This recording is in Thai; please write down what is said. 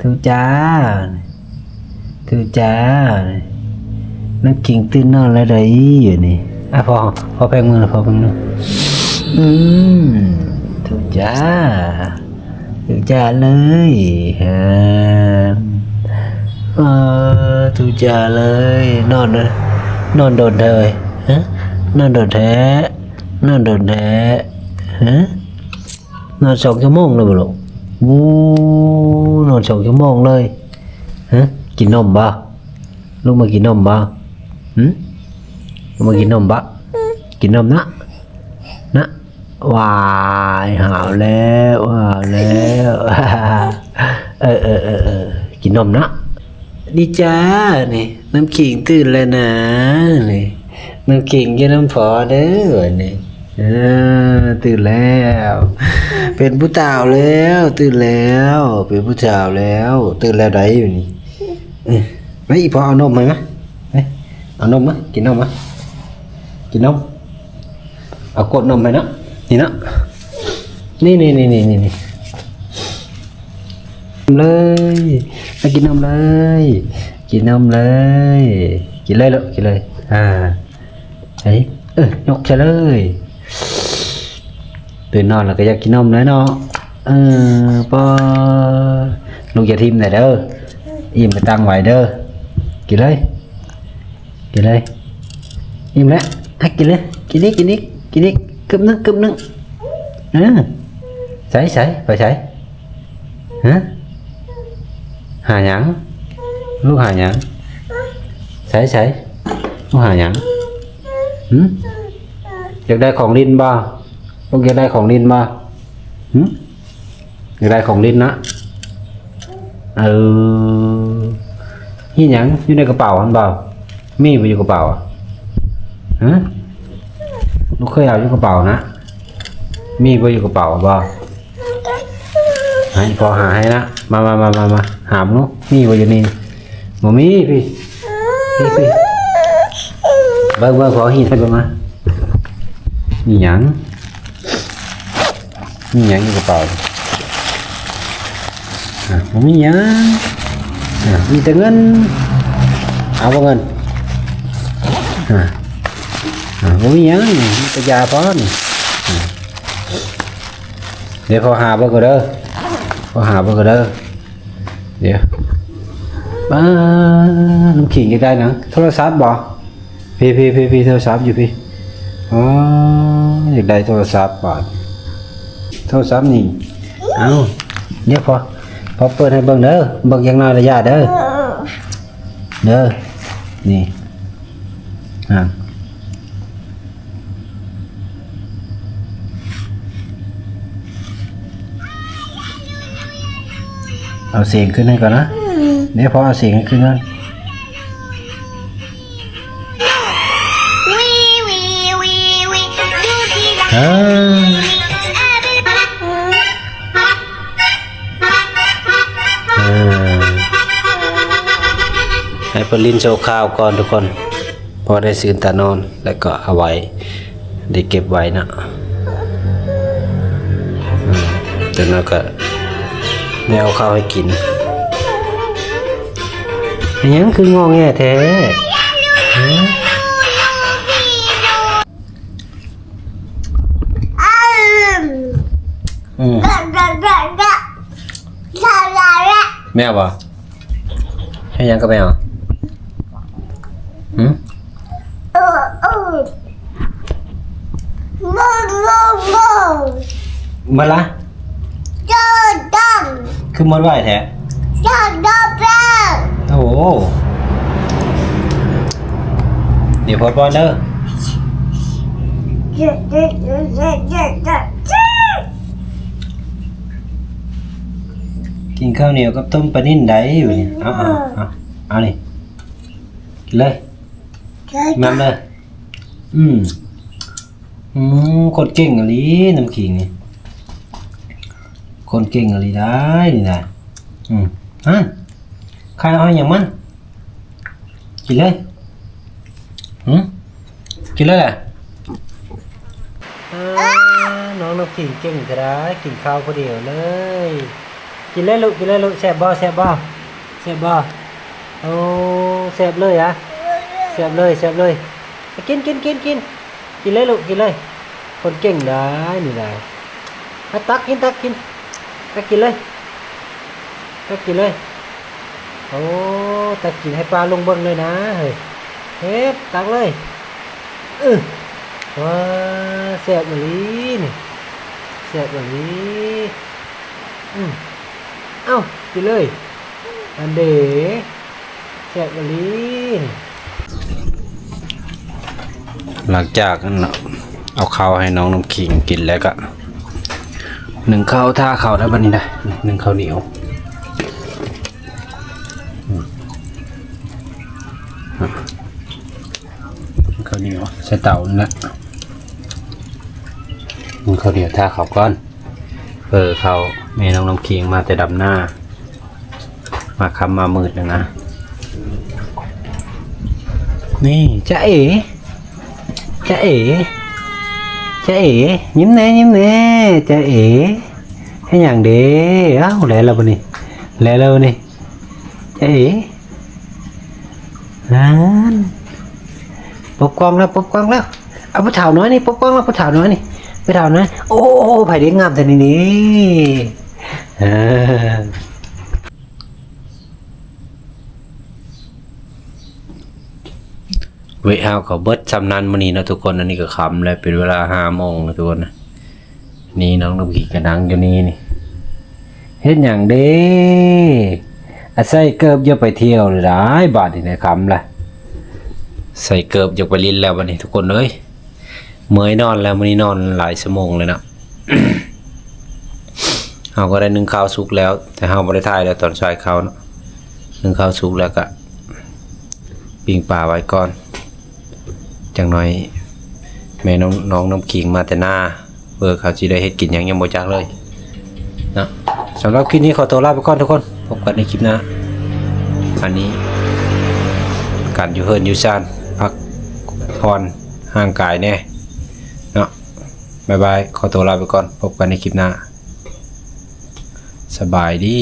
ทูจ้าทูจ้านักกิ่งตื่นนอนแล้วได้อยู่นี่พอแพงมือนะพอแพงมือทูจ้าเลยฮะทูจ้าเลยนอนโดนเลยฮะนอนโดนแท้ฮะนอน2 ชั่วโมงเลยบ่ลูกนอน2 ชั่วโมงเลยฮะกินนมบ่ลูกมากินนมบ่ลูกมากินนมบ่กินนมนะวายหาวแล้วกินนมนะดีจ้านี่น้ำขิงตื่นแล้วนะนี่น้ำขิงกินน้ำพอเด้อนี่ตื่นแล้วเป็นผู้สาวแล้วตื่นแล้วเป็นผู้สาวแล้วตื่นแล้วได้อยู่นี่ไม่อีพอเอานมไหมเอานมมั้ยกินนมมั้ยกินนมเอากดนมไปเนาะนี่เนาะนี่เลยมากินนมเลยกินเลยลูกกินเลยไอ้ยกเฉลยตื่นนอนแล้วก็อยากกินนมแล้วเนาะพอลูกอย่าทิมหน่อยเด้ออิ่มไปตั้งไว้เด้อกินเลยอิ่มแล้วให้กินเลยกินอีกกึบนึงใส่ไปใส่ฮะหาหยังลูกหาหยังใส่ลูกหาหยังอยากได้ของลิ้นบ่ลูกอยากได้ของลิ้นบ่อยากได้ของลิ้นนะนี่หยังอยู่ในกระเป๋าอันเปล่ามีไปอยู่กระเป๋าลูกเคยเอาอยู่กระเป๋านะมีไปอยู่กระเป๋าบ่ให้พอหาให้นะมาหามลูกมีไปอยู่นี่บ่มีพี่เบิ่งขอหินให้เบิ่งมานี่หยังอยู่กระเป๋าบ่มีหยังมีแต่เงินเอาบ่เงินบ่มีหยังมีแต่ยาพอนี่เดี๋ยวพอหาเบิ่งก็เด้อเดี๋ยวน้ำขิงจะได้นะโทรศัพท์บ่พี่โทรศัพท์อยู่พี่อยากได้โทรศัพท์บ่โทรศัพท์นี่เอาเดี๋ยวพอเปิดให้เบิ่งเด้อเบิ่งอย่างน้อยระยะเด้อนี่เอาเสียงขึ้นให้ก่อนนะเดี๋ยวพอเอาเสียงให้ขึ้นก่อนให้เปิดลิ้นโชว์ข้าวก่อนทุกคนพอได้ซื้อตานอนแล้วก็เอาไว้ได้เก็บไว้นะจากนั้นก็ไม่เอาข้าวให้กินยังคืองอแงแท้แมวบ่ให้ยังกับแมวมาละคือมันไหวแท้โอ้โหเดี๋ยวพอป้อนเด้อกินข้าวเหนียวกับต้มปลานิ่นได้อยู่นี่เอานี่กินเลยน้ำเลยคนเก่งอะไรน้ำขิงนี่คนเก่งอะไรได้นี่นะใครเอาอย่างมันกินเลยกินเลยแหละน้องน้ำขิงเก่งจะได้กินข้าวคนเดียวเลย กินเลยลูกแซ่บบ่โอ้แซ่บเลยอ่ะแซ่บเลยกินเลยลูกกินเลยคนเก่งได้นี่ได้ตักกินเลยโอ้ตักกินให้ปลาลงเบิ่งเลยนะเฮ้ยเฮ็ดตักเลยว้าแซ่บอีหลีนี่แซ่บอีหลีเอ้ากินเลยอันเด๋แซ่บอีหลีนี่หลังจากนั้นเอาข้าวให้น้องน้ำขิงกินแล้วก็หนึ่งข้าวท่าข้าวได้บัดนี้ได้หนึ่งข้าวเหนียวข้าวเหนียวใส่เตานี่แหละมึงข้าวเหนียวท่าข้าวก้อนข้าวแม่น้องน้ำขิงมาแต่ดำหน้ามาคำมามืดเลยนะนี่จ๊ะเอ๋ยิ้มแน่จ๊ะเอ๋ให้อย่างเด้เอ้าแล้วบ่นี่จ๊ะเอ๋นั่นปบกล้องแล้วเอาผู้เฒ่าน้อยนี่ปบกล้องแล้วผู้เฒ่าน้อยนี่ผู้เฒ่าน้อยโอ้ไผเด็กงามแต่นี่เวลาเขาเบิดชำนาญมื้อนี้นะทุกคนอันนี้ก็ค่ำแล้วเป็นเวลา 5 โมงนะทุกคนนะนี่น้องน้ำขิงกระดังอยู่นี่เฮ็ดหยังเด้อาใส่เกิบอย่าไปเที่ยวเลยได้บาดนี่นะค่ำละใส่เกิบอย่าไปลิ้นแล้วบัดนี้ทุกคนเอ้ยเมื่อยนอนแล้วมื้อนี้นอนหลายชั่วโมงเลยนะ เฮาก็ได้นึ่งข้าวสุกแล้วแต่เฮาบ่ได้ถ่ายแล้วตอนใส่ข้าวเนาะนึ่งข้าวสุกแล้วก็ปิ้งปลาไว้ก่อนจังหน่อยแม่น้องน้ำขิงมาแต่หน้าเขาสิได้เฮ็ดกินหยังยังบ่จักเลยนะสำหรับคลิปนี้ขอตัวลาไปก่อนทุกคนพบกันในคลิปหน้าอันนี้การอยู่เฮิรนอยู่ซ่านพักผ่อนห่างกายแน่เนาะบ๊ายบายขอตัวลาไปก่อนพบกันในคลิปหน้าสบายดี